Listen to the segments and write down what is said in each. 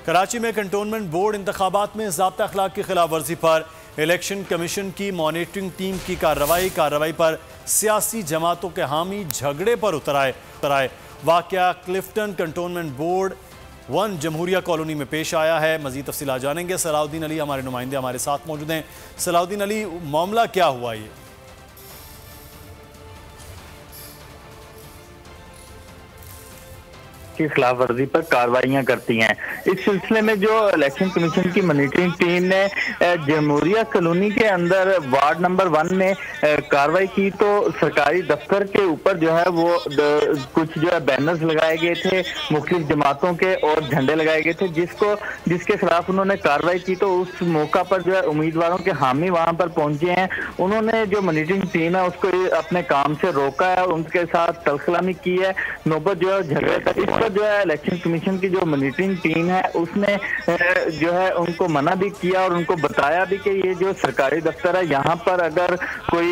कराची में cantonment board इंतखाबात में ज़ाब्ता अखलाक की खिलाफ वर्जी पर इलेक्शन कमीशन की मॉनिटरिंग टीम की कार्रवाई पर सियासी जमातों के हामी झगड़े पर उतर आए। वाक़या क्लिफ्टन कंटोनमेंट बोर्ड 1 जमहूरिया कॉलोनी में पेश आया है। मजीद तफसीलात जानेंगे। सलाउद्दीन अली हमारे नुमाइंदे हमारे साथ मौजूद हैं। सलाउद्दीन अली, मामला क्या हुआ ये? की खिलाफ वर्जी पर कार्रवाइयां करती हैं। इस सिलसिले में जो इलेक्शन कमीशन की मॉनिटरिंग टीम ने जमहूरिया कॉलोनी के अंदर वार्ड नंबर 1 में कार्रवाई की तो सरकारी दफ्तर के ऊपर जो है वो कुछ जो है बैनर्स लगाए गए थे मुख्तलिफ जमातों के और झंडे लगाए गए थे, जिसके खिलाफ उन्होंने कार्रवाई की। तो उस मौका पर जो है उम्मीदवारों के हामी वहां पर पहुंचे हैं। उन्होंने जो मॉनिटरिंग टीम है उसको अपने काम से रोका है और उनके साथ तलखलामी की है। नौबत जो है झगड़े तक, इस पर जो है इलेक्शन कमीशन की जो मॉनिटरिंग टीम है उसने जो है उनको मना भी किया और उनको बताया भी कि ये जो सरकारी दफ्तर है यहाँ पर अगर कोई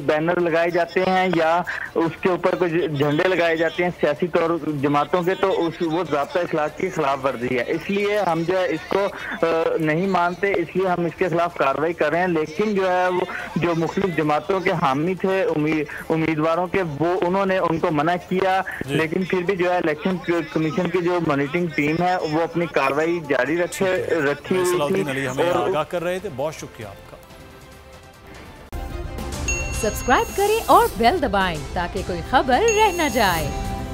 बैनर लगाए जाते हैं या उसके ऊपर कोई झंडे लगाए जाते हैं सियासी तौर जमातों के, तो वो ज़ाब्ता अखलाक की खिलाफ वर्जी है। इसलिए हम जो है इसको नहीं मानते, इसलिए हम इसके खिलाफ कार्रवाई कर रहे हैं। लेकिन जो है वो जो मुख्तलिफ जमातों के हामी थे उम्मीदवारों के, वो उन्होंने उनको मना किया। लेकिन फिर भी जो है इलेक्शन कमीशन की जो मॉनिटरिंग टीम है वो अपनी कार्रवाई जारी रखी हुई थी। सलाउद्दीन अली हमें आगाह कर रहे थे, बहुत शुक्रिया आपका। सब्सक्राइब करें और बेल दबाएं ताकि कोई खबर रह न जाए।